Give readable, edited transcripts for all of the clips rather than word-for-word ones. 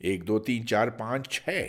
1 2 3 4 5 6।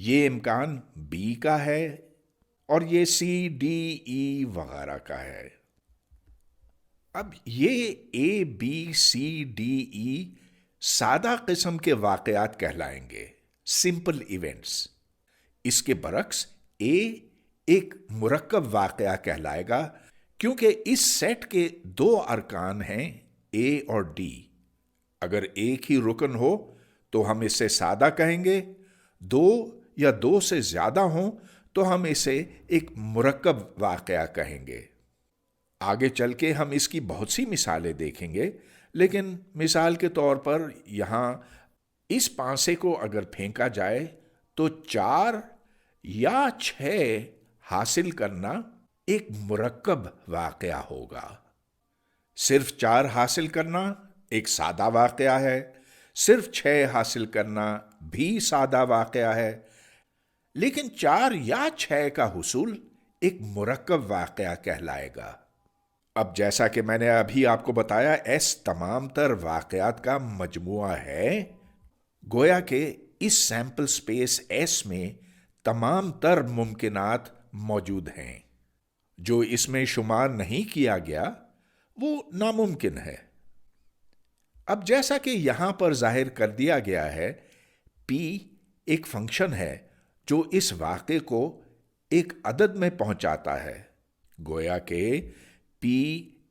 یہ امکان بی کا ہے اور یہ سی ڈی ای وغیرہ کا ہے۔ اب یہ اے بی سی ڈی ای سادہ قسم کے واقعات کہلائیں گے، سمپل ایونٹس۔ اس کے برعکس اے ایک مرکب واقعہ کہلائے گا، کیونکہ اس سیٹ کے دو ارکان ہیں اے اور ڈی۔ اگر ایک ہی رکن ہو تو ہم اسے سادہ کہیں گے، دو یا دو سے زیادہ ہوں تو ہم اسے ایک مرکب واقعہ کہیں گے۔ آگے چل کے ہم اس کی بہت سی مثالیں دیکھیں گے، لیکن مثال کے طور پر یہاں اس پانسے کو اگر پھینکا جائے تو 4 یا 6 حاصل کرنا ایک مرکب واقعہ ہوگا۔ صرف 4 حاصل کرنا ایک سادہ واقعہ ہے، صرف 6 حاصل کرنا بھی سادہ واقعہ ہے، لیکن 4 یا 6 کا حصول ایک مرکب واقعہ کہلائے گا۔ اب جیسا کہ میں نے ابھی آپ کو بتایا، ایس تمام تر واقعات کا مجموعہ ہے، گویا کہ اس سیمپل سپیس ایس میں تمام تر ممکنات موجود ہیں۔ جو اس میں شمار نہیں کیا گیا وہ ناممکن ہے۔ اب جیسا کہ یہاں پر ظاہر کر دیا گیا ہے، پی ایک فنکشن ہے جو اس واقعے کو ایک عدد میں پہنچاتا ہے، گویا کہ پی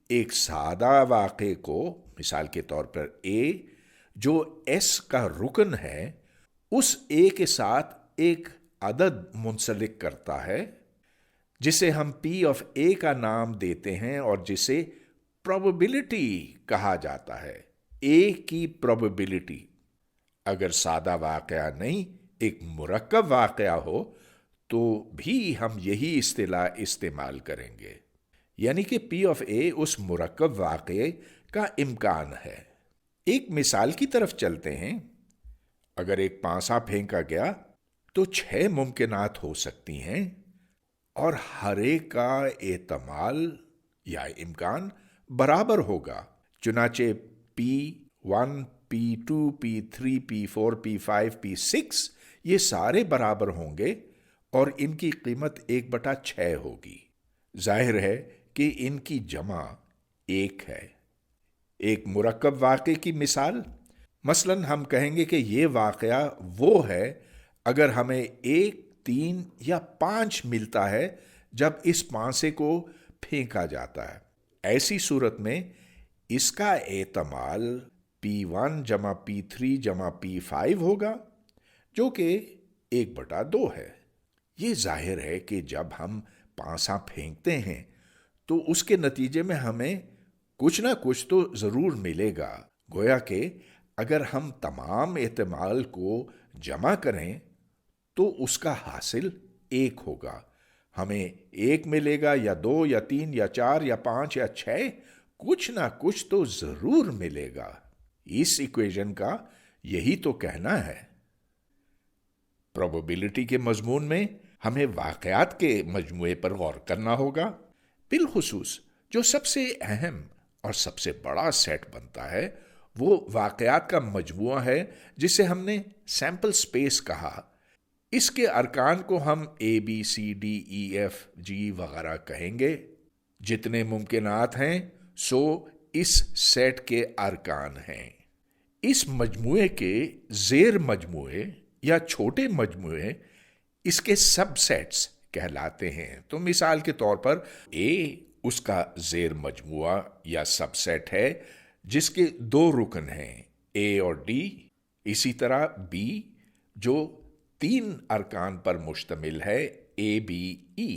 ایک سادہ واقعے کو، مثال کے طور پر اے جو ایس کا رکن ہے، اس اے کے ساتھ ایک عدد منسلک کرتا ہے جسے ہم پی آف اے کا نام دیتے ہیں اور جسے پروبیبلٹی کہا جاتا ہے، اے کی پروبیبلٹی۔ اگر سادہ واقعہ نہیں ایک مرکب واقعہ ہو تو بھی ہم یہی اصطلاح استعمال کریں گے، یعنی کہ پی آف اے اس مرکب واقعے کا امکان ہے۔ ایک مثال کی طرف چلتے ہیں۔ اگر ایک پانسا پھینکا گیا تو 6 ممکنات ہو سکتی ہیں اور ہر ایک کا احتمال یا امکان برابر ہوگا۔ چنانچہ P1 P2 P3 P4 P5 P6 یہ سارے برابر ہوں گے اور ان کی قیمت 1/6 ہوگی۔ ظاہر ہے کہ ان کی جمع 1 ہے۔ ایک مرکب واقعے کی مثال، مثلاً ہم کہیں گے کہ یہ واقعہ وہ ہے اگر ہمیں 1 3 یا 5 ملتا ہے جب اس پانسے کو پھینکا جاتا ہے۔ ایسی صورت میں اس کا احتمال P1 جمع P3 جمع P5 ہوگا جو کہ 1/2 ہے۔ یہ ظاہر ہے کہ جب ہم پانسا پھینکتے ہیں تو اس کے نتیجے میں ہمیں کچھ نہ کچھ تو ضرور ملے گا، گویا کہ اگر ہم تمام احتمال کو جمع کریں تو اس کا حاصل 1 ہوگا۔ ہمیں 1 ملے گا یا 2 یا 3 یا 4 یا 5 یا 6، کچھ نہ کچھ تو ضرور ملے گا۔ اس ایکویژن کا یہی تو کہنا ہے۔ پروبیبلٹی کے مضمون میں ہمیں واقعات کے مجموعے پر غور کرنا ہوگا، بالخصوص جو سب سے اہم اور سب سے بڑا سیٹ بنتا ہے وہ واقعات کا مجموعہ ہے جسے ہم نے سیمپل سپیس کہا۔ اس کے ارکان کو ہم A B C D E F G وغیرہ کہیں گے۔ جتنے ممکنات ہیں سو اس سیٹ کے ارکان ہیں۔ اس مجموعے کے زیر مجموعے یا چھوٹے مجموعے اس کے سب سیٹس کہلاتے ہیں۔ تو مثال کے طور پر اے اس کا زیر مجموعہ یا سب سیٹ ہے جس کے 2 رکن ہیں، اے اور ڈی۔ اسی طرح بی جو 3 ارکان پر مشتمل ہے، اے بی ای۔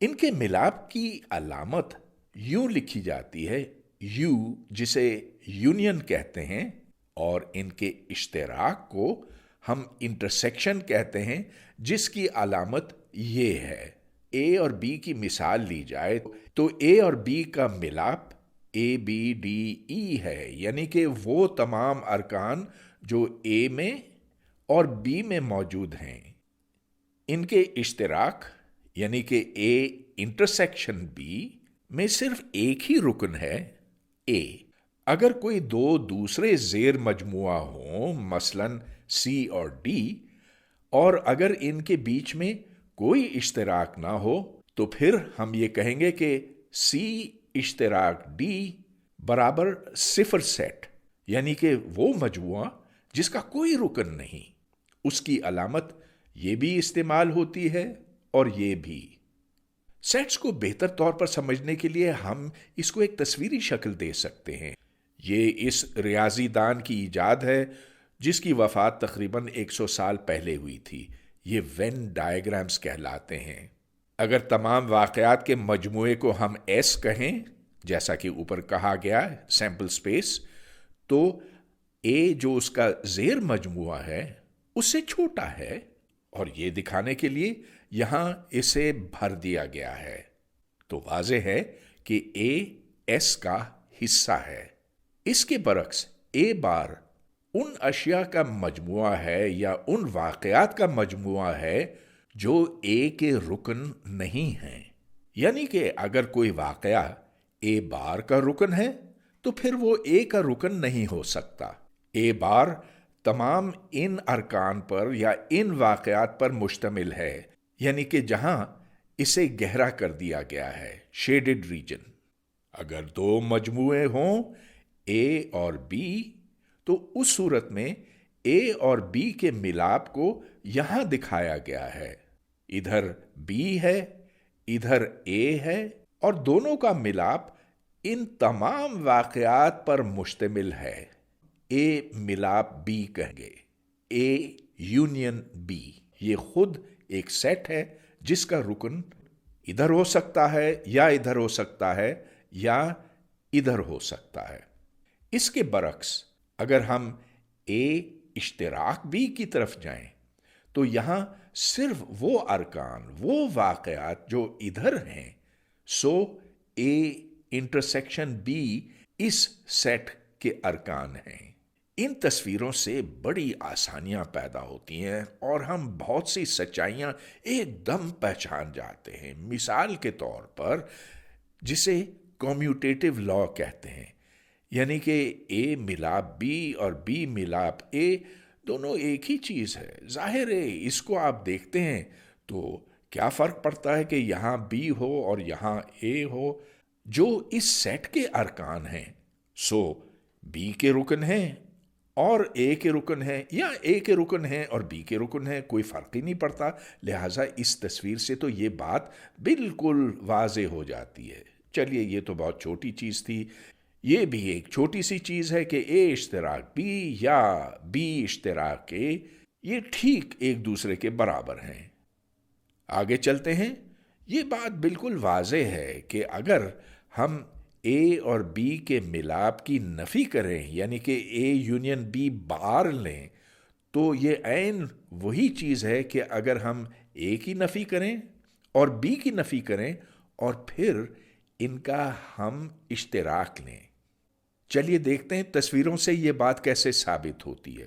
ان کے ملاپ کی علامت یوں لکھی جاتی ہے، یو جسے یونین کہتے ہیں، اور ان کے اشتراک کو ہم انٹرسیکشن کہتے ہیں جس کی علامت یہ ہے۔ اے اور بی کی مثال لی جائے تو اے اور بی کا ملاپ اے بی ڈی ای ہے، یعنی کہ وہ تمام ارکان جو اے میں اور بی میں موجود ہیں، ان کے اشتراک یعنی کہ اے انٹرسیکشن بی میں صرف ایک ہی رکن ہے، اے۔ اگر کوئی 2 دوسرے زیر مجموعہ ہوں، مثلاً سی اور ڈی، اور اگر ان کے بیچ میں کوئی اشتراک نہ ہو تو پھر ہم یہ کہیں گے کہ سی اشتراک ڈی برابر صفر سیٹ، یعنی کہ وہ مجموعہ جس کا کوئی رکن نہیں۔ اس کی علامت یہ بھی استعمال ہوتی ہے اور یہ بھی۔ سیٹس کو بہتر طور پر سمجھنے کے لیے ہم اس کو ایک تصویری شکل دے سکتے ہیں۔ یہ اس ریاضی دان کی ایجاد ہے جس کی وفات تقریباً 100 سال پہلے ہوئی تھی۔ یہ وین ڈائیگرامز کہلاتے ہیں۔ اگر تمام واقعات کے مجموعے کو ہم ایس کہیں، جیسا کہ اوپر کہا گیا سیمپل سپیس، تو اے جو اس کا زیر مجموعہ ہے اس سے چھوٹا ہے، اور یہ دکھانے کے لیے یہاں اسے بھر دیا گیا ہے۔ تو واضح ہے کہ اے ایس کا حصہ ہے۔ اس کے برعکس اے بار ان اشیاء کا مجموعہ ہے یا ان واقعات کا مجموعہ ہے جو اے کے رکن نہیں ہیں۔ یعنی کہ اگر کوئی واقعہ اے بار کا رکن ہے تو پھر وہ اے کا رکن نہیں ہو سکتا۔ اے بار تمام ان ارکان پر یا ان واقعات پر مشتمل ہے، یعنی کہ جہاں اسے گہرا کر دیا گیا ہے، شیڈڈ ریجن۔ اگر دو مجموعے ہوں اے اور بی تو اس صورت میں اے اور بی کے ملاپ کو یہاں دکھایا گیا ہے۔ ادھر بی ہے، ادھر اے ہے، اور دونوں کا ملاپ ان تمام واقعات پر مشتمل ہے۔ اے ملاپ بی کہیں گے، اے یونین بی۔ یہ خود ایک سیٹ ہے جس کا رکن ادھر ہو سکتا ہے یا ادھر ہو سکتا ہے یا ادھر ہو سکتا ہے۔ اس کے برعکس اگر ہم اے اشتراک بی کی طرف جائیں تو یہاں صرف وہ ارکان، وہ واقعات جو ادھر ہیں، سو اے انٹرسیکشن بی اس سیٹ کے ارکان ہیں۔ ان تصویروں سے بڑی آسانیاں پیدا ہوتی ہیں اور ہم بہت سی سچائیاں ایک دم پہچان جاتے ہیں۔ مثال کے طور پر جسے کمیوٹیٹو لا کہتے ہیں، یعنی کہ اے ملاپ بی اور بی ملاپ اے دونوں ایک ہی چیز ہے۔ ظاہر ہے اس کو آپ دیکھتے ہیں تو کیا فرق پڑتا ہے کہ یہاں بی ہو اور یہاں اے ہو، جو اس سیٹ کے ارکان ہیں، سو بی کے رکن ہیں اور اے کے رکن ہیں، یا اے کے رکن ہیں اور بی کے رکن ہیں، کوئی فرق ہی نہیں پڑتا۔ لہٰذا اس تصویر سے تو یہ بات بالکل واضح ہو جاتی ہے۔ چلیے یہ تو بہت چھوٹی چیز تھی، یہ بھی ایک چھوٹی سی چیز ہے کہ اے اشتراک بی یا بی اشتراک اے یہ ٹھیک ایک دوسرے کے برابر ہیں۔ آگے چلتے ہیں۔ یہ بات بالکل واضح ہے کہ اگر ہم اے اور بی کے ملاپ کی نفی کریں، یعنی کہ اے یونین بی بار لیں، تو یہ عین وہی چیز ہے کہ اگر ہم اے کی نفی کریں اور بی کی نفی کریں اور پھر ان کا ہم اشتراک لیں۔ چلیے دیکھتے ہیں تصویروں سے یہ بات کیسے ثابت ہوتی ہے۔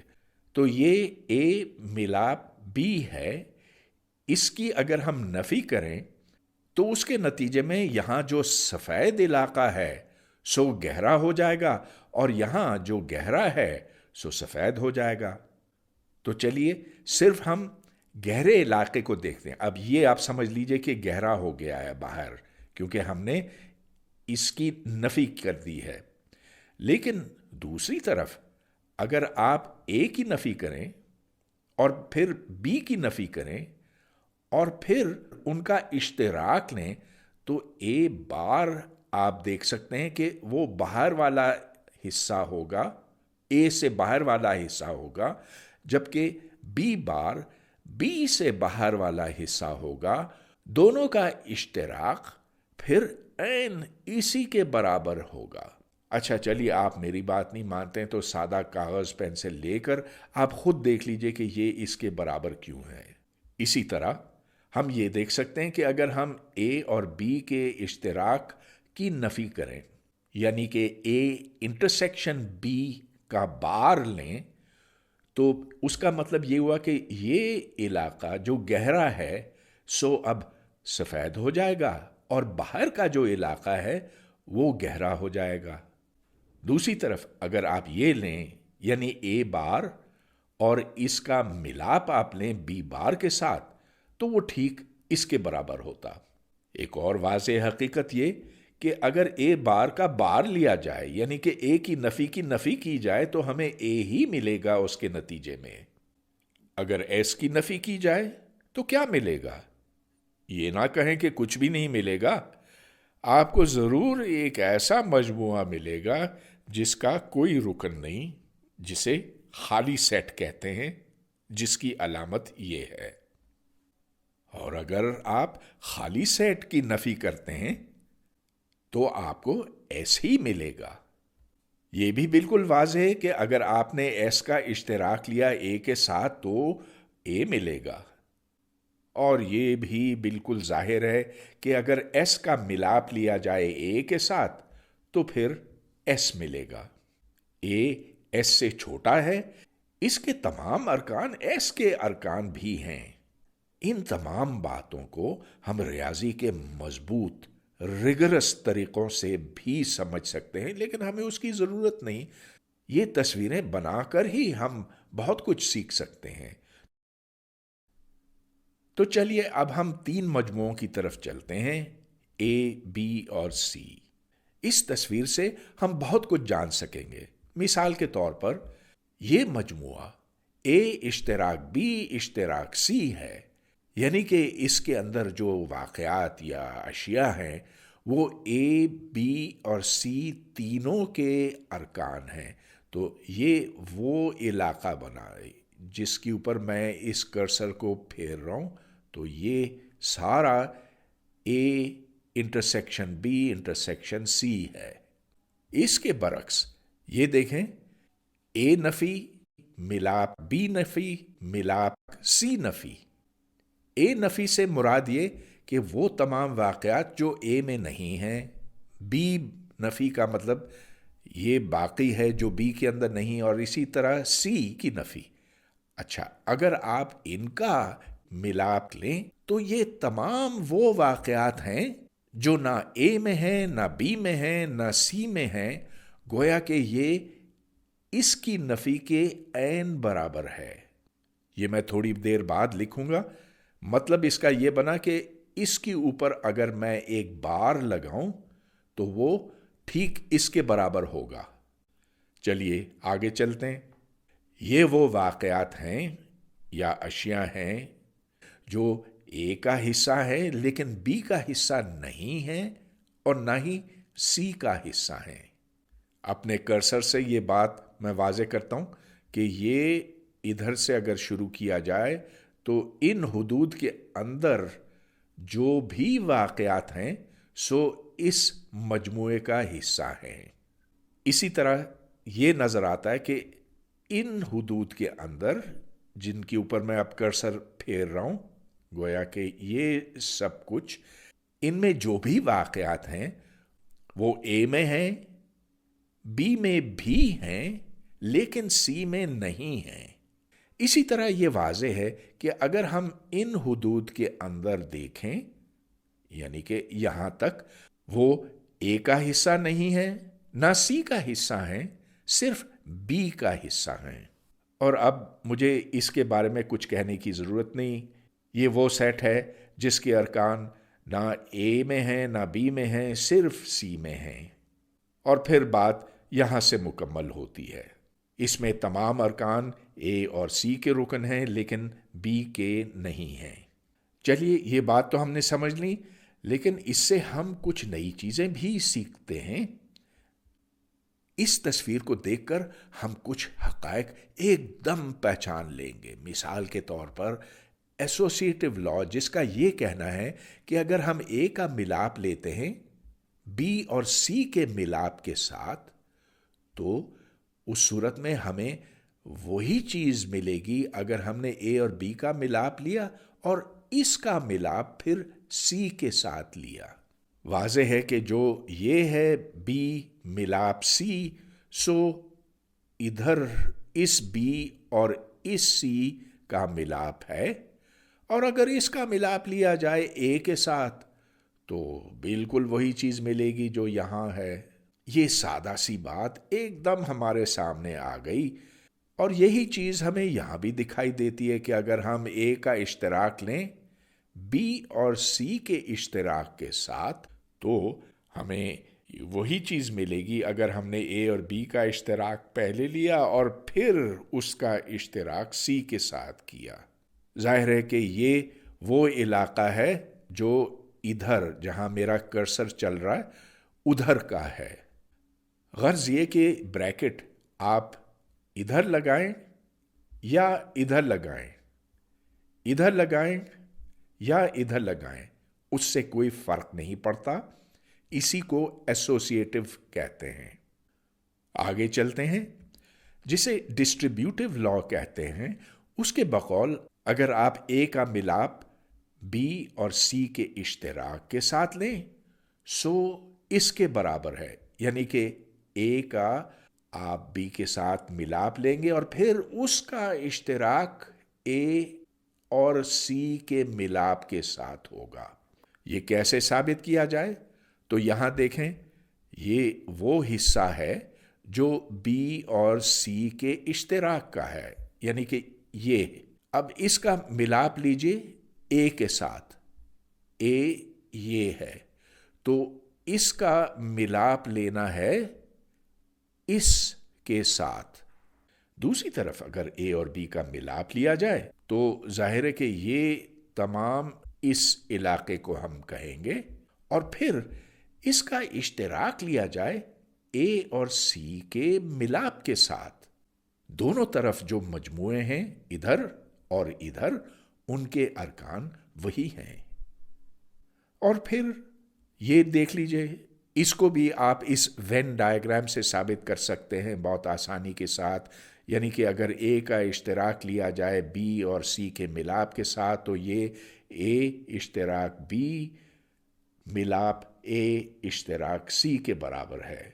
تو یہ اے ملاپ بی ہے، اس کی اگر ہم نفی کریں تو اس کے نتیجے میں یہاں جو سفید علاقہ ہے سو گہرا ہو جائے گا، اور یہاں جو گہرا ہے سو سفید ہو جائے گا۔ تو چلیے صرف ہم گہرے علاقے کو دیکھتے ہیں۔ اب یہ آپ سمجھ لیجئے کہ گہرا ہو گیا ہے باہر، کیونکہ ہم نے اس کی نفی کر دی ہے۔ لیکن دوسری طرف اگر آپ اے کی نفی کریں اور پھر بی کی نفی کریں اور پھر ان کا اشتراک لیں تو اے بار آپ دیکھ سکتے ہیں کہ وہ باہر والا حصہ ہوگا، اے سے باہر والا حصہ ہوگا، جبکہ بی بار بی سے باہر والا حصہ ہوگا۔ دونوں کا اشتراک پھر عین اسی کے برابر ہوگا۔ اچھا چلیے آپ میری بات نہیں مانتے ہیں تو سادہ کاغذ پینسل لے کر آپ خود دیکھ لیجئے کہ یہ اس کے برابر کیوں ہے۔ اسی طرح ہم یہ دیکھ سکتے ہیں کہ اگر ہم اے اور بی کے اشتراک کی نفی کریں، یعنی کہ اے انٹرسیکشن بی کا بار لیں، تو اس کا مطلب یہ ہوا کہ یہ علاقہ جو گہرا ہے سو اب سفید ہو جائے گا اور باہر کا جو علاقہ ہے وہ گہرا ہو جائے گا۔ دوسری طرف اگر آپ یہ لیں، یعنی اے بار اور اس کا ملاپ آپ لیں بی بار کے ساتھ تو وہ ٹھیک اس کے برابر ہوتا۔ ایک اور واضح حقیقت یہ کہ اگر اے بار کا بار لیا جائے یعنی کہ اے کی نفی کی جائے تو ہمیں اے ہی ملے گا اس کے نتیجے میں۔ اگر ایس کی نفی کی جائے تو کیا ملے گا؟ یہ نہ کہیں کہ کچھ بھی نہیں ملے گا، آپ کو ضرور ایک ایسا مجموعہ ملے گا جس کا کوئی رکن نہیں، جسے خالی سیٹ کہتے ہیں، جس کی علامت یہ ہے۔ اور اگر آپ خالی سیٹ کی نفی کرتے ہیں تو آپ کو ایس ہی ملے گا۔ یہ بھی بالکل واضح ہے کہ اگر آپ نے ایس کا اشتراک لیا اے کے ساتھ تو اے ملے گا، اور یہ بھی بالکل ظاہر ہے کہ اگر ایس کا ملاپ لیا جائے اے کے ساتھ تو پھر ایس ملے گا۔ اے ایس سے چھوٹا ہے، اس کے تمام ارکان ایس کے ارکان بھی ہیں۔ ان تمام باتوں کو ہم ریاضی کے مضبوط ریگرس طریقوں سے بھی سمجھ سکتے ہیں، لیکن ہمیں اس کی ضرورت نہیں۔ یہ تصویریں بنا کر ہی ہم بہت کچھ سیکھ سکتے ہیں۔ تو چلیے اب ہم 3 مجموعوں کی طرف چلتے ہیں، اے، بی اور سی۔ اس تصویر سے ہم بہت کچھ جان سکیں گے۔ مثال کے طور پر یہ مجموعہ اے اشتراک بی اشتراک سی ہے، یعنی کہ اس کے اندر جو واقعات یا اشیاء ہیں وہ اے، بی اور سی تینوں کے ارکان ہیں۔ تو یہ وہ علاقہ بنا ہے جس کے اوپر میں اس کرسر کو پھیر رہا ہوں، تو یہ سارا A intersection B intersection C ہے۔ اس کے برعکس یہ دیکھیں، اے نفی ملاپ بی نفی ملاپ سی نفی۔ اے نفی سے مراد یہ کہ وہ تمام واقعات جو اے میں نہیں ہیں، بی نفی کا مطلب یہ باقی ہے جو بی کے اندر نہیں، اور اسی طرح سی کی نفی۔ اچھا، اگر آپ ان کا ملاپ لیں تو یہ تمام وہ واقعات ہیں جو نہ اے میں ہیں، نہ بی میں ہیں، نہ سی میں ہیں، گویا کہ یہ اس کی نفی کے عین برابر ہے۔ یہ میں تھوڑی دیر بعد لکھوں گا۔ مطلب اس کا یہ بنا کہ اس کے اوپر اگر میں ایک بار لگاؤں تو وہ ٹھیک اس کے برابر ہوگا۔ چلیے آگے چلتے ہیں۔ یہ وہ واقعات ہیں یا اشیاء ہیں جو اے کا حصہ ہے لیکن بی کا حصہ نہیں ہے اور نہ ہی سی کا حصہ ہیں۔ اپنے کرسر سے یہ بات میں واضح کرتا ہوں کہ یہ ادھر سے اگر شروع کیا جائے تو ان حدود کے اندر جو بھی واقعات ہیں سو اس مجموعے کا حصہ ہیں۔ اسی طرح یہ نظر آتا ہے کہ ان حدود کے اندر جن کے اوپر میں اب کرسر پھیر رہا ہوں، گویا کہ یہ سب کچھ ان میں جو بھی واقعات ہیں وہ اے میں ہیں، بی میں بھی ہیں لیکن سی میں نہیں ہیں۔ اسی طرح یہ واضح ہے کہ اگر ہم ان حدود کے اندر دیکھیں، یعنی کہ یہاں تک وہ اے کا حصہ نہیں ہے نہ سی کا حصہ ہیں، صرف بی کا حصہ ہیں۔ اور اب مجھے اس کے بارے میں کچھ کہنے کی ضرورت نہیں۔ یہ وہ سیٹ ہے جس کے ارکان نہ اے میں ہیں نہ بی میں ہیں، صرف سی میں ہیں، اور پھر بات یہاں سے مکمل ہوتی ہے۔ اس میں تمام ارکان اے اور سی کے رکن ہیں لیکن بی کے نہیں ہیں۔ چلیے یہ بات تو ہم نے سمجھ لی، لیکن اس سے ہم کچھ نئی چیزیں بھی سیکھتے ہیں۔ اس تصویر کو دیکھ کر ہم کچھ حقائق ایک دم پہچان لیں گے۔ مثال کے طور پر ایسوسیٹیو لا، جس کا یہ کہنا ہے کہ اگر ہم اے کا ملاپ لیتے ہیں بی اور سی کے ملاپ کے ساتھ تو اس صورت میں ہمیں وہی چیز ملے گی اگر ہم نے اے اور بی کا ملاپ لیا اور اس کا ملاپ پھر سی کے ساتھ لیا۔ واضح ہے کہ جو یہ ہے بی ملاپ سی، سو ادھر اس بی اور اس سی کا ملاپ ہے، اور اگر اس کا ملاپ لیا جائے اے کے ساتھ تو بالکل وہی چیز ملے گی جو یہاں ہے۔ یہ سادہ سی بات ایک دم ہمارے سامنے آ گئی، اور یہی چیز ہمیں یہاں بھی دکھائی دیتی ہے کہ اگر ہم اے کا اشتراک لیں بی اور سی کے اشتراک کے ساتھ تو ہمیں وہی چیز ملے گی اگر ہم نے اے اور بی کا اشتراک پہلے لیا اور پھر اس کا اشتراک سی کے ساتھ کیا۔ ظاہر ہے کہ یہ وہ علاقہ ہے جو ادھر جہاں میرا کرسر چل رہا ہے ادھر کا ہے۔ غرض یہ کہ بریکٹ آپ ادھر لگائیں یا ادھر لگائیں، ادھر لگائیں یا ادھر لگائیں، اس سے کوئی فرق نہیں پڑتا، اسی کو ایسوسیٹو کہتے ہیں۔ آگے چلتے ہیں، جسے ڈسٹریبیوٹیو لا کہتے ہیں۔ اس کے بقول اگر آپ اے کا ملاپ بی اور سی کے اشتراک کے ساتھ لیں سو اس کے برابر ہے، یعنی کہ اے کا آپ بی کے ساتھ ملاپ لیں گے اور پھر اس کا اشتراک اے اور سی کے ملاپ کے ساتھ ہوگا۔ یہ کیسے ثابت کیا جائے؟ تو یہاں دیکھیں، یہ وہ حصہ ہے جو بی اور سی کے اشتراک کا ہے، یعنی کہ یہ۔ اب اس کا ملاپ لیجئے اے کے ساتھ، اے یہ ہے تو اس کا ملاپ لینا ہے اس کے ساتھ۔ دوسری طرف اگر اے اور بی کا ملاپ لیا جائے تو ظاہر ہے کہ یہ تمام اس علاقے کو ہم کہیں گے، اور پھر اس کا اشتراک لیا جائے اے اور سی کے ملاپ کے ساتھ۔ دونوں طرف جو مجموعے ہیں ادھر اور ادھر، ان کے ارکان وہی ہیں۔ اور پھر یہ دیکھ لیجئے، اس کو بھی آپ اس وین ڈائیگرام سے ثابت کر سکتے ہیں بہت آسانی کے ساتھ، یعنی کہ اگر اے کا اشتراک لیا جائے بی اور سی کے ملاپ کے ساتھ تو یہ اے اشتراک بی ملاپ اے اشتراک سی کے برابر ہے۔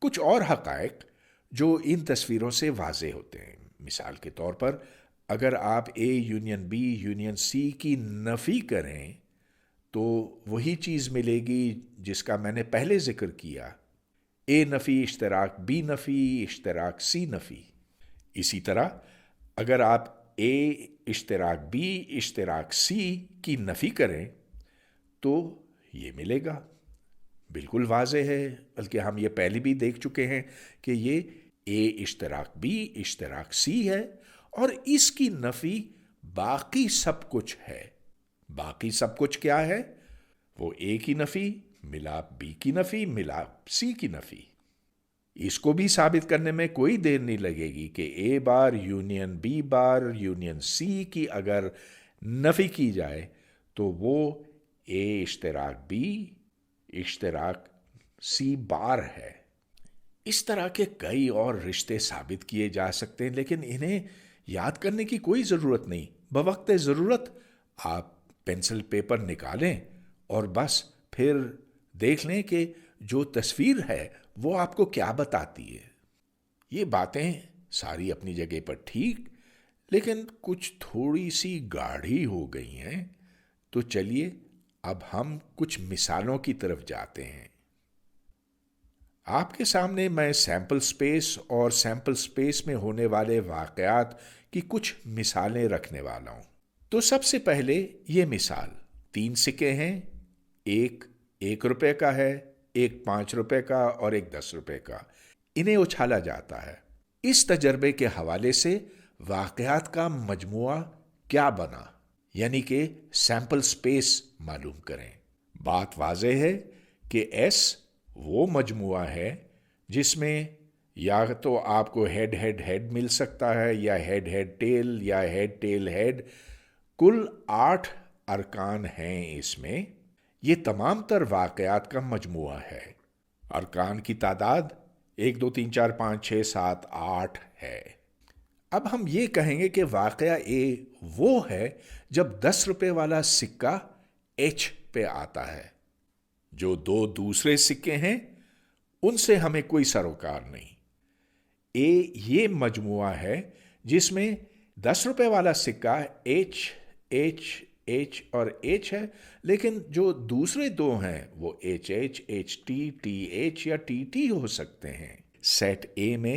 کچھ اور حقائق جو ان تصویروں سے واضح ہوتے ہیں، مثال کے طور پر اگر آپ A union B union C کی نفی کریں تو وہی چیز ملے گی جس کا میں نے پہلے ذکر کیا، اے نفی اشتراک بی نفی اشتراک سی نفی۔ اسی طرح اگر آپ اے اشتراک بی اشتراک سی کی نفی کریں تو یہ ملے گا۔ بالکل واضح ہے، بلکہ ہم یہ پہلے بھی دیکھ چکے ہیں کہ یہ اے اشتراک بی اشتراک سی ہے اور اس کی نفی باقی سب کچھ ہے۔ باقی سب کچھ کیا ہے؟ وہ اے کی نفی ملاپ بی کی نفی ملاپ سی کی نفی۔ اس کو بھی ثابت کرنے میں کوئی دیر نہیں لگے گی کہ A bar union B bar union C کی اگر نفی کی جائے تو وہ اے اشتراک بی اشتراک سی بار ہے۔ اس طرح کے کئی اور رشتے ثابت کیے جا سکتے ہیں، لیکن انہیں یاد کرنے کی کوئی ضرورت نہیں۔ بوقت ضرورت آپ پینسل پیپر نکالیں اور بس پھر دیکھ لیں کہ جو تصویر ہے وہ آپ کو کیا بتاتی ہے۔ یہ باتیں ساری اپنی جگہ پر ٹھیک، لیکن کچھ تھوڑی سی گاڑھی ہو گئی ہیں، تو چلیے اب ہم کچھ مثالوں کی طرف جاتے ہیں۔ آپ کے سامنے میں سیمپل سپیس اور سیمپل سپیس میں ہونے والے واقعات کی کچھ مثالیں رکھنے والا ہوں۔ تو سب سے پہلے یہ مثال، 3 سکے ہیں، ایک 1 روپے کا ہے، ایک 5 روپے کا اور ایک 10 روپے کا۔ انہیں اچھالا جاتا ہے۔ اس تجربے کے حوالے سے واقعات کا مجموعہ کیا بنا، یعنی کہ سیمپل سپیس معلوم کریں۔ بات واضح ہے کہ ایس وہ مجموعہ ہے جس میں یا تو آپ کو ہیڈ ہیڈ ہیڈ مل سکتا ہے یا ہیڈ ہیڈ ٹیل یا ہیڈ ٹیل ہیڈ۔ کل 8 ارکان ہیں اس میں۔ یہ تمام تر واقعات کا مجموعہ ہے۔ ارکان کی تعداد 1 2 3 4 5 6 7 8 ہے۔ اب ہم یہ کہیں گے کہ واقعہ اے وہ ہے جب 10 روپے والا سکہ ایچ پہ آتا ہے۔ جو 2 دوسرے سکے ہیں ان سے ہمیں کوئی سروکار نہیں۔ اے یہ مجموعہ ہے جس میں 10 روپے والا سکہ ایچ ایچ ایچ اور ایچ ہے، لیکن جو دوسرے 2 ہیں وہ H H H T T H یا ٹی ٹی ہو سکتے ہیں۔ سیٹ اے میں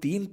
3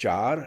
4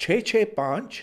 6 6 5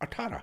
18।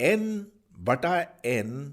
n/n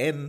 n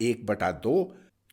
1/2,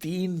3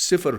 0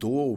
2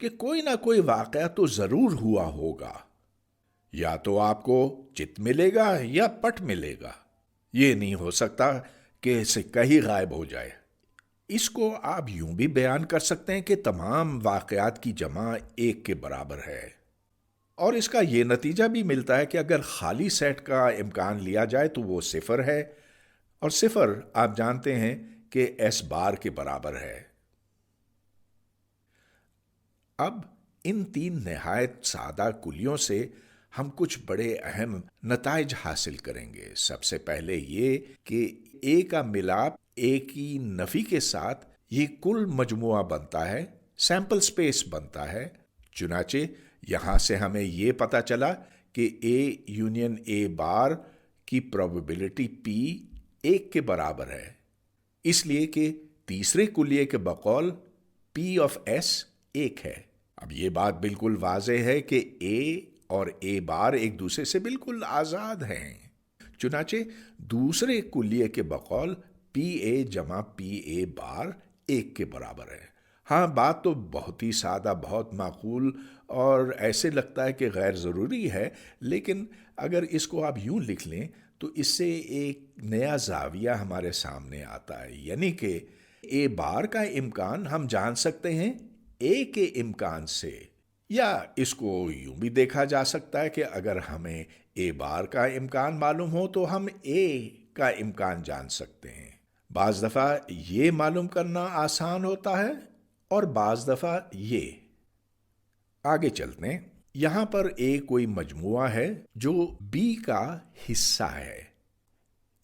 کہ کوئی نہ کوئی واقعہ تو ضرور ہوا ہوگا، یا تو آپ کو چت ملے گا یا پٹ ملے گا۔ یہ نہیں ہو سکتا کہ سکہ ہی غائب ہو جائے۔ اس کو آپ یوں بھی بیان کر سکتے ہیں کہ تمام واقعات کی جمع ایک کے برابر ہے، اور اس کا یہ نتیجہ بھی ملتا ہے کہ اگر خالی سیٹ کا امکان لیا جائے تو وہ صفر ہے، اور صفر آپ جانتے ہیں کہ ایس بار کے برابر ہے۔ اب ان تین نہایت سادہ کلیوں سے ہم کچھ بڑے اہم نتائج حاصل کریں گے۔ سب سے پہلے یہ کہ اے کا ملاپ اے کی نفی کے ساتھ یہ کل مجموعہ بنتا ہے، سیمپل سپیس بنتا ہے۔ چنانچہ یہاں سے ہمیں یہ پتا چلا کہ اے یونین اے بار کی پروبیبلٹی پی ایک کے برابر ہے، اس لیے کہ تیسرے کلیے کے بقول پی آف ایس ایک ہے۔ اب یہ بات بالکل واضح ہے کہ اے اور اے بار ایک دوسرے سے بالکل آزاد ہیں، چنانچہ دوسرے کلیے کے بقول پی اے جمع پی اے بار ایک کے برابر ہے۔ ہاں، بات تو بہت ہی سادہ، بہت معقول اور ایسے لگتا ہے کہ غیر ضروری ہے، لیکن اگر اس کو آپ یوں لکھ لیں تو اس سے ایک نیا زاویہ ہمارے سامنے آتا ہے، یعنی کہ اے بار کا امکان ہم جان سکتے ہیں اے کے امکان سے، یا اس کو یوں بھی دیکھا جا سکتا ہے کہ اگر ہمیں اے بار کا امکان معلوم ہو تو ہم اے کا امکان جان سکتے ہیں۔ بعض دفعہ یہ معلوم کرنا آسان ہوتا ہے اور بعض دفعہ یہ۔ آگے چلتے ہیں۔ یہاں پر اے کوئی مجموعہ ہے جو بی کا حصہ ہے۔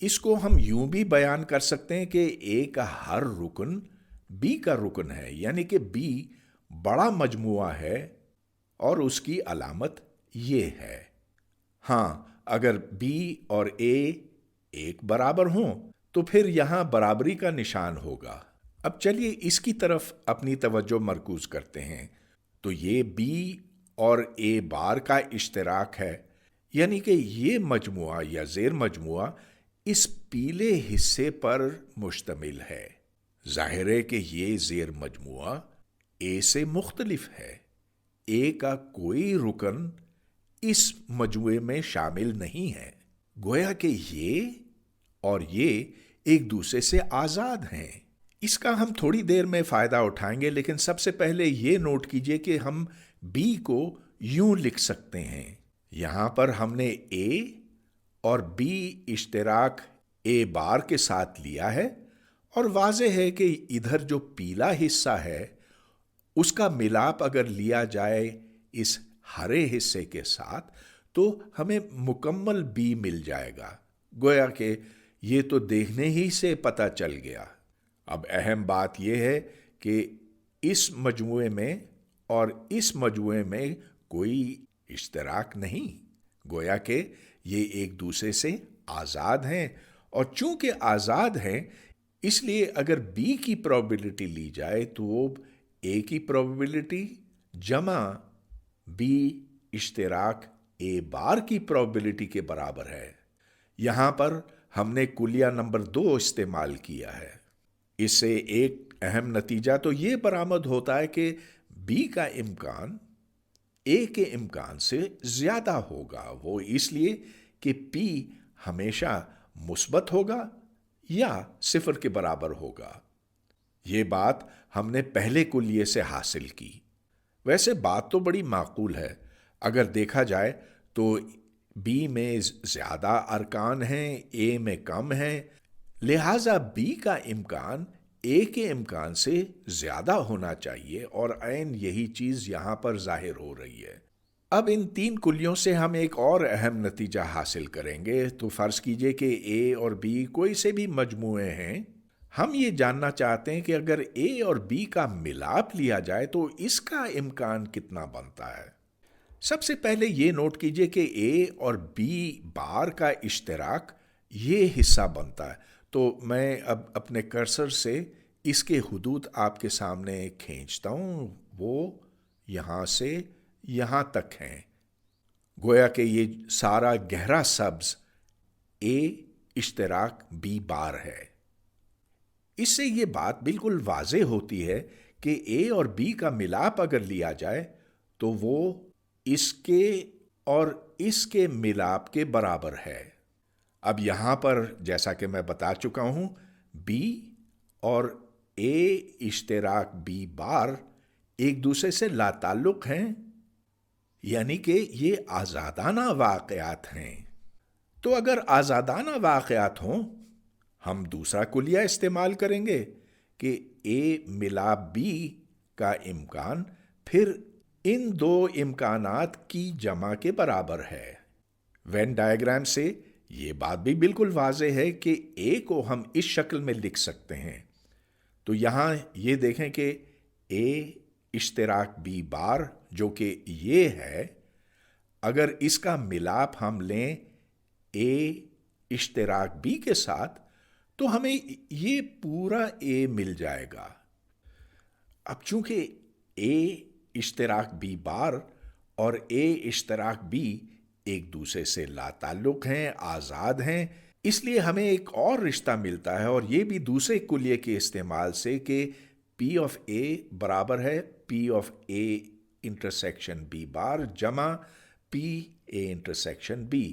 اس کو ہم یوں بھی بیان کر سکتے ہیں کہ اے کا ہر رکن بی کا رکن ہے، یعنی کہ بی بڑا مجموعہ ہے اور اس کی علامت یہ ہے۔ ہاں، اگر بی اور اے ایک برابر ہوں تو پھر یہاں برابری کا نشان ہوگا۔ اب چلیے اس کی طرف اپنی توجہ مرکوز کرتے ہیں۔ تو یہ بی اور اے بار کا اشتراک ہے، یعنی کہ یہ مجموعہ یا زیر مجموعہ اس پیلے حصے پر مشتمل ہے۔ ظاہر ہے کہ یہ زیر مجموعہ اے سے مختلف ہے۔ اے کا کوئی رکن اس مجموعے میں شامل نہیں ہے، گویا کہ یہ اور یہ ایک دوسرے سے آزاد ہیں۔ اس کا ہم تھوڑی دیر میں فائدہ اٹھائیں گے، لیکن سب سے پہلے یہ نوٹ کیجئے کہ ہم بی کو یوں لکھ سکتے ہیں۔ یہاں پر ہم نے اے اور بی اشتراک اے بار کے ساتھ لیا ہے، اور واضح ہے کہ ادھر جو پیلا حصہ ہے اس کا ملاپ اگر لیا جائے اس ہرے حصے کے ساتھ تو ہمیں مکمل بی مل جائے گا، گویا کہ یہ تو دیکھنے ہی سے پتہ چل گیا۔ اب اہم بات یہ ہے کہ اس مجموعے میں اور اس مجموعے میں کوئی اشتراک نہیں، گویا کہ یہ ایک دوسرے سے آزاد ہیں، اور چونکہ آزاد ہیں اس لیے اگر بی کی پروبیبلٹی لی جائے تو وہ اے کی پروبیبلٹی جمع بی اشتراک اے بار کی پروبیبلٹی کے برابر ہے۔ یہاں پر ہم نے کلیہ نمبر 2 استعمال کیا ہے۔ اس سے ایک اہم نتیجہ تو یہ برآمد ہوتا ہے کہ بی کا امکان اے کے امکان سے زیادہ ہوگا، وہ اس لیے کہ پی ہمیشہ مثبت ہوگا یا صفر کے برابر ہوگا۔ یہ بات ہم نے پہلے کلیے سے حاصل کی۔ ویسے بات تو بڑی معقول ہے، اگر دیکھا جائے تو بی میں زیادہ ارکان ہیں، اے میں کم ہیں، لہذا بی کا امکان اے کے امکان سے زیادہ ہونا چاہیے، اور عین یہی چیز یہاں پر ظاہر ہو رہی ہے۔ اب ان تین کلیوں سے ہم ایک اور اہم نتیجہ حاصل کریں گے۔ تو فرض کیجئے کہ اے اور بی کوئی سے بھی مجموعے ہیں، ہم یہ جاننا چاہتے ہیں کہ اگر اے اور بی کا ملاپ لیا جائے تو اس کا امکان کتنا بنتا ہے۔ سب سے پہلے یہ نوٹ کیجئے کہ اے اور بی بار کا اشتراک یہ حصہ بنتا ہے۔ تو میں اب اپنے کرسر سے اس کے حدود آپ کے سامنے کھینچتا ہوں، وہ یہاں سے یہاں تک ہیں، گویا کہ یہ سارا گہرا سبز اے اشتراک بی بار ہے۔ اس سے یہ بات بالکل واضح ہوتی ہے کہ اے اور بی کا ملاپ اگر لیا جائے تو وہ اس کے اور اس کے ملاپ کے برابر ہے۔ اب یہاں پر جیسا کہ میں بتا چکا ہوں، بی اور اے اشتراک بی بار ایک دوسرے سے لا تعلق ہیں، یعنی کہ یہ آزادانہ واقعات ہیں۔ تو اگر آزادانہ واقعات ہوں، ہم دوسرا کلیہ استعمال کریں گے کہ اے ملاپ بی کا امکان پھر ان دو امکانات کی جمع کے برابر ہے۔ وین ڈائیگرام سے یہ بات بھی بالکل واضح ہے کہ اے کو ہم اس شکل میں لکھ سکتے ہیں۔ تو یہاں یہ دیکھیں کہ اے اشتراک بی بار جو کہ یہ ہے، اگر اس کا ملاپ ہم لیں اے اشتراک بی کے ساتھ تو ہمیں یہ پورا اے مل جائے گا۔ اب چونکہ اے اشتراک بی بار اور اے اشتراک بی ایک دوسرے سے لا تعلق ہیں، آزاد ہیں، اس لیے ہمیں ایک اور رشتہ ملتا ہے، اور یہ بھی دوسرے کلیے کے استعمال سے، کہ پی آف اے برابر ہے P of A intersection B bar جمع پی اے انٹرسیکشن بی۔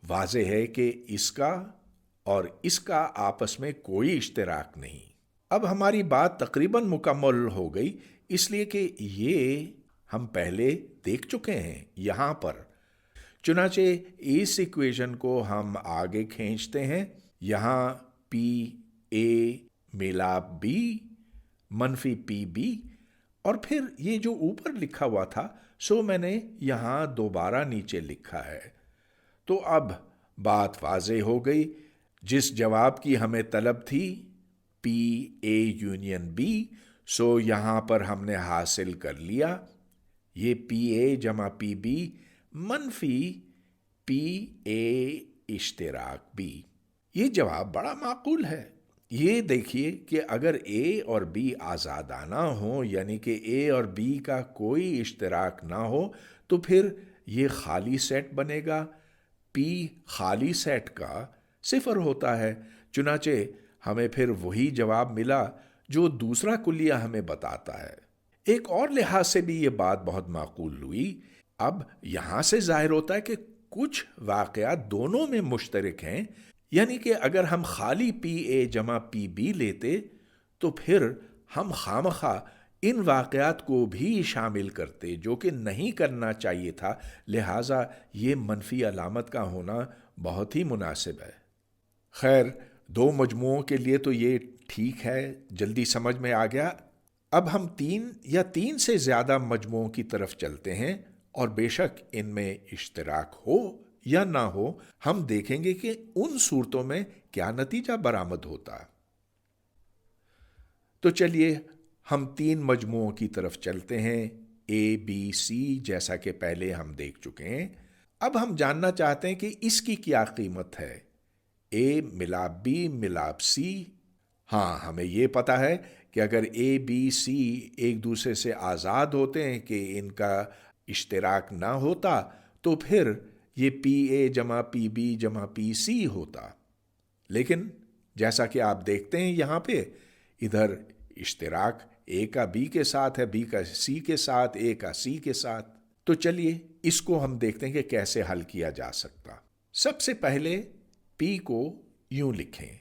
واضح ہے کہ اس کا اور اس کا آپس میں کوئی اشتراک نہیں۔ اب ہماری بات تقریباً مکمل ہو گئی، اس لیے کہ یہ ہم پہلے دیکھ چکے ہیں یہاں پر۔ چنانچہ اس ایکویشن کو ہم آگے کھینچتے ہیں۔ یہاں پی اے ملاپ بی منفی پی بی، اور پھر یہ جو اوپر لکھا ہوا تھا سو میں نے یہاں دوبارہ نیچے لکھا ہے۔ تو اب بات واضح ہو گئی، جس جواب کی ہمیں طلب تھی پی اے یونین بی، سو یہاں پر ہم نے حاصل کر لیا۔ یہ پی اے جمع پی بی منفی پی اے اشتراک بی۔ یہ جواب بڑا معقول ہے۔ یہ دیکھیے کہ اگر اے اور بی آزادانہ ہوں، یعنی کہ اے اور بی کا کوئی اشتراک نہ ہو، تو پھر یہ خالی سیٹ بنے گا۔ پی خالی سیٹ کا صفر ہوتا ہے، چنانچہ ہمیں پھر وہی جواب ملا جو دوسرا کلیہ ہمیں بتاتا ہے۔ ایک اور لحاظ سے بھی یہ بات بہت معقول ہوئی۔ اب یہاں سے ظاہر ہوتا ہے کہ کچھ واقعات دونوں میں مشترک ہیں، یعنی کہ اگر ہم خالی پی اے جمع پی بی لیتے تو پھر ہم خامخواہ ان واقعات کو بھی شامل کرتے جو کہ نہیں کرنا چاہیے تھا، لہٰذا یہ منفی علامت کا ہونا بہت ہی مناسب ہے۔ خیر، دو مجموعوں کے لیے تو یہ ٹھیک ہے، جلدی سمجھ میں آ گیا۔ اب ہم تین یا تین سے زیادہ مجموعوں کی طرف چلتے ہیں، اور بے شک ان میں اشتراک ہو یا نہ ہو، ہم دیکھیں گے کہ ان صورتوں میں کیا نتیجہ برآمد ہوتا۔ تو چلیے ہم تین مجموعوں کی طرف چلتے ہیں، اے بی سی، جیسا کہ پہلے ہم دیکھ چکے ہیں۔ اب ہم جاننا چاہتے ہیں کہ اس کی کیا قیمت ہے، اے ملاپ بی ملاپ سی۔ ہاں، ہمیں یہ پتا ہے کہ اگر اے بی سی ایک دوسرے سے آزاد ہوتے ہیں، کہ ان کا اشتراک نہ ہوتا، تو پھر یہ پی اے جمع پی بی جمع پی سی ہوتا۔ لیکن جیسا کہ آپ دیکھتے ہیں یہاں پہ، ادھر اشتراک اے کا بی کے ساتھ ہے، بی کا سی کے ساتھ، اے کا سی کے ساتھ۔ تو چلیے اس کو ہم دیکھتے ہیں کہ کیسے حل کیا جا سکتا۔ سب سے پہلے پی کو یوں لکھیں،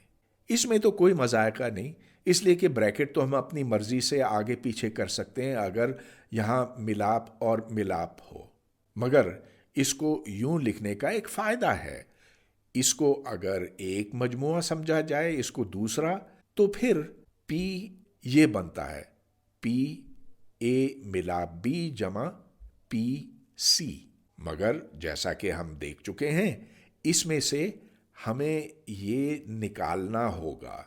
اس میں تو کوئی مذائقہ نہیں، اس لیے کہ بریکٹ تو ہم اپنی مرضی سے آگے پیچھے کر سکتے ہیں اگر یہاں ملاپ اور ملاپ ہو، مگر اس کو یوں لکھنے کا ایک فائدہ ہے۔ اس کو اگر ایک مجموعہ سمجھا جائے، اس کو دوسرا، تو پھر پی یہ بنتا ہے پی اے ملاپ بی جمع پی سی، مگر جیسا کہ ہم دیکھ چکے ہیں اس میں سے ہمیں یہ نکالنا ہوگا۔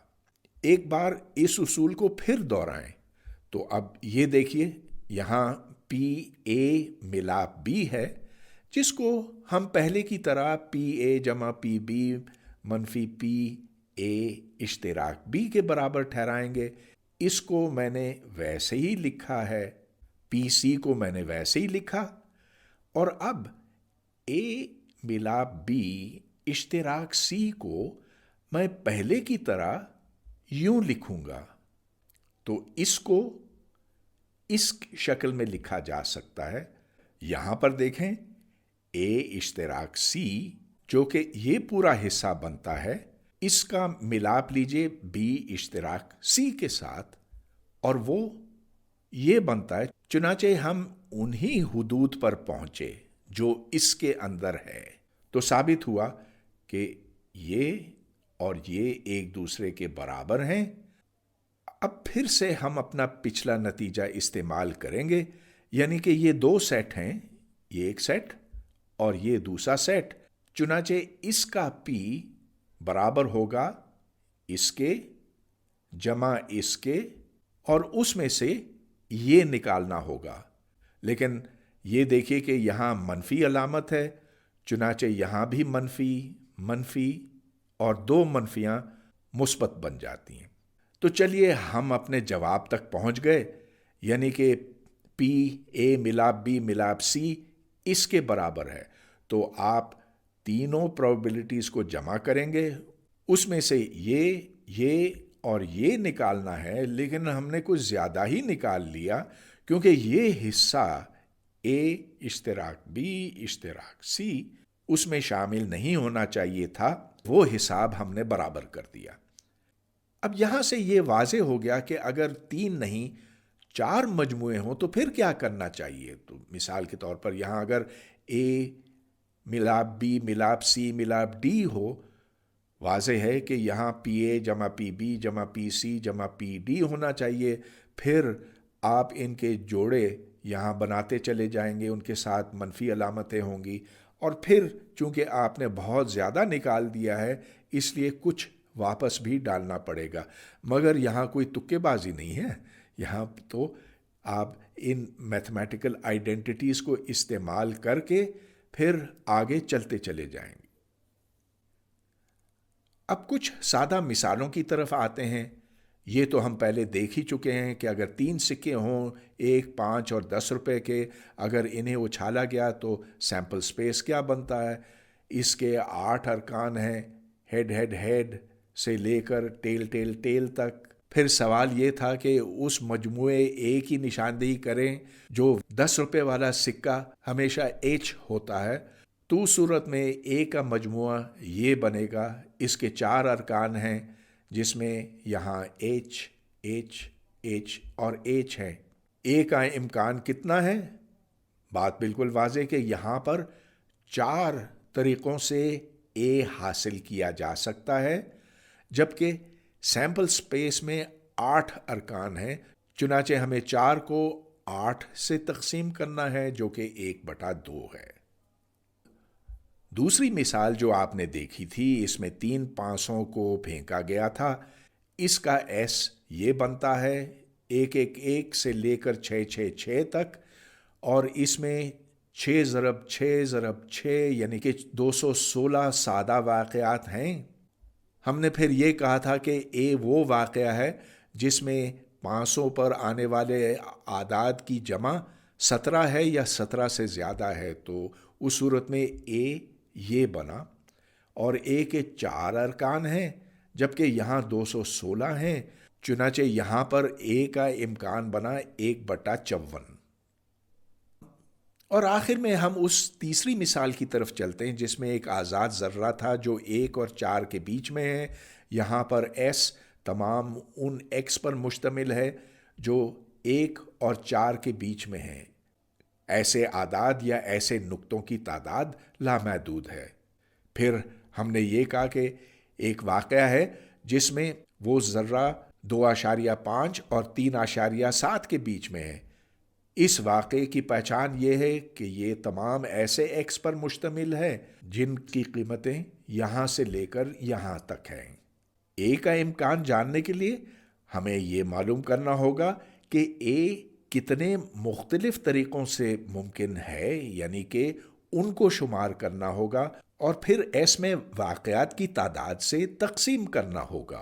ایک بار اس اصول کو پھر دہرائیں تو اب یہ دیکھیے یہاں پی اے ملاپ بی ہے، جس کو ہم پہلے کی طرح پی اے جمع پی بی منفی پی اے اشتراک بی کے برابر ٹھہرائیں گے۔ اس کو میں نے ویسے ہی لکھا ہے، پی سی کو میں نے ویسے ہی لکھا، اور اب اے ملاپ بی اشتراک سی کو میں پہلے کی طرح یوں لکھوں گا۔ تو اس کو اس شکل میں لکھا جا سکتا ہے. یہاں پر دیکھیں اے اشتراک سی جو کہ یہ پورا حصہ بنتا ہے، اس کا ملاپ لیجئے بی اشتراک سی کے ساتھ اور وہ یہ بنتا ہے. چنانچہ ہم انہی حدود پر پہنچے جو اس کے اندر ہے. تو ثابت ہوا کہ یہ اور یہ ایک دوسرے کے برابر ہیں. اب پھر سے ہم اپنا پچھلا نتیجہ استعمال کریں گے، یعنی کہ یہ دو سیٹ ہیں، یہ ایک سیٹ اور یہ دوسرا سیٹ. چنانچہ اس کا پی برابر ہوگا اس کے جمع اس کے، اور اس میں سے یہ نکالنا ہوگا. لیکن یہ دیکھیے کہ یہاں منفی علامت ہے، چنانچہ یہاں بھی منفی منفی اور دو منفیاں مثبت بن جاتی ہیں. تو چلیے ہم اپنے جواب تک پہنچ گئے، یعنی کہ پی اے ملاپ بی ملاپ سی اس کے برابر ہے. تو آپ تینوں پروبیبلٹیز کو جمع کریں گے، اس میں سے یہ اور یہ نکالنا ہے. لیکن ہم نے کچھ زیادہ ہی نکال لیا، کیونکہ یہ حصہ اے اشتراک بی اشتراک سی اس میں شامل نہیں ہونا چاہیے تھا. وہ حساب ہم نے برابر کر دیا. اب یہاں سے یہ واضح ہو گیا کہ اگر 3 نہیں 4 مجموعے ہوں تو پھر کیا کرنا چاہیے. تو مثال کے طور پر یہاں اگر اے ملاپ بی ملاپ سی ملاپ ڈی ہو، واضح ہے کہ یہاں پی اے جمع پی بی جمع پی سی جمع پی ڈی ہونا چاہیے. پھر آپ ان کے جوڑے یہاں بناتے چلے جائیں گے، ان کے ساتھ منفی علامتیں ہوں گی، اور پھر چونکہ آپ نے بہت زیادہ نکال دیا ہے اس لیے کچھ واپس بھی ڈالنا پڑے گا. مگر یہاں کوئی تکے بازی نہیں ہے، یہاں تو آپ ان میتھمیٹیکل آئیڈینٹیٹیز کو استعمال کر کے پھر آگے چلتے چلے جائیں گے. اب کچھ سادہ مثالوں کی طرف آتے ہیں. یہ تو ہم پہلے دیکھ ہی چکے ہیں کہ اگر 3 سکے ہوں، 1 5 اور 10 روپے کے، اگر انہیں اچھالا گیا تو سیمپل سپیس کیا بنتا ہے. اس کے 8 ارکان ہیں، ہیڈ ہیڈ ہیڈ سے لے کر ٹیل ٹیل ٹیل تک. پھر سوال یہ تھا کہ اس مجموعے اے کی نشاندہی کریں جو 10 روپے والا سکہ ہمیشہ ایچ ہوتا ہے. تو صورت میں اے کا مجموعہ یہ بنے گا. اس کے 4 ارکان ہیں جس میں یہاں ایچ ایچ ایچ اور ایچ ہے. اے کا امکان کتنا ہے؟ بات بالکل واضح کہ یہاں پر 4 طریقوں سے اے حاصل کیا جا سکتا ہے، جبکہ سیمپل سپیس میں 8 ارکان ہیں. چنانچہ ہمیں 4 کو 8 سے تقسیم کرنا ہے جو کہ 1/2 ہے. دوسری مثال جو آپ نے دیکھی تھی، اس میں 3 500 کو پھینکا گیا تھا. اس کا ایس یہ بنتا ہے 1 1 1 سے لے کر 6 6 6 تک، اور اس میں 6 ضرب 6 ضرب 6 یعنی کہ 216 سادہ واقعات ہیں. ہم نے پھر یہ کہا تھا کہ اے وہ واقعہ ہے جس میں 500 پر آنے والے اعداد کی جمع 17 ہے یا 17 سے زیادہ ہے. تو اس صورت میں اے یہ بنا، اور اے کے 4 ارکان ہیں جبکہ یہاں 216 ہیں. چنانچہ یہاں پر اے کا امکان بنا 1/54. اور آخر میں ہم اس تیسری مثال کی طرف چلتے ہیں جس میں ایک آزاد ذرہ تھا جو 1 اور 4 کے بیچ میں ہے. یہاں پر ایس تمام ان ایکس پر مشتمل ہے جو 1 اور 4 کے بیچ میں ہیں. ایسے اعداد یا ایسے نقطوں کی تعداد لامحدود ہے. پھر ہم نے یہ کہا کہ ایک واقعہ ہے جس میں وہ ذرہ 2.5 اور 3.7 کے بیچ میں ہے. اس واقعے کی پہچان یہ ہے کہ یہ تمام ایسے ایکس پر مشتمل ہے جن کی قیمتیں یہاں سے لے کر یہاں تک ہیں. اے کا امکان جاننے کے لیے ہمیں یہ معلوم کرنا ہوگا کہ اے کتنے مختلف طریقوں سے ممکن ہے، یعنی کہ ان کو شمار کرنا ہوگا اور پھر ایس میں واقعات کی تعداد سے تقسیم کرنا ہوگا.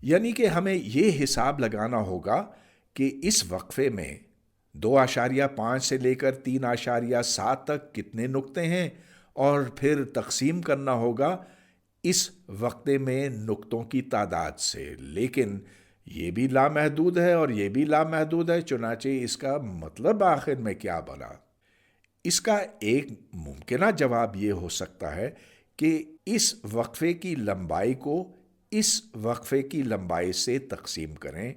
یعنی کہ ہمیں یہ حساب لگانا ہوگا کہ اس وقفے میں 2.5 سے لے کر 3.7 تک کتنے نقطے ہیں، اور پھر تقسیم کرنا ہوگا اس وقفے میں نقطوں کی تعداد سے. لیکن یہ بھی لامحدود ہے اور یہ بھی لامحدود ہے، چنانچہ اس کا مطلب آخر میں کیا بنا؟ اس کا ایک ممکنہ جواب یہ ہو سکتا ہے کہ اس وقفے کی لمبائی کو اس وقفے کی لمبائی سے تقسیم کریں،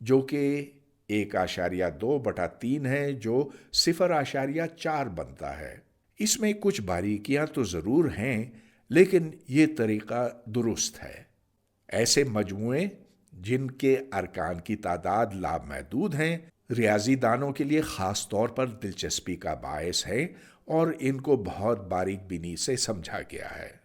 جو کہ 1.2/3 ہے، جو 0.4 بنتا ہے۔ اس میں کچھ باریکیاں تو ضرور ہیں، لیکن یہ طریقہ درست ہے۔ ایسے مجموعے جن کے ارکان کی تعداد لامحدود ہیں ریاضی دانوں کے لیے خاص طور پر دلچسپی کا باعث ہے، اور ان کو بہت باریک بینی سے سمجھا گیا ہے۔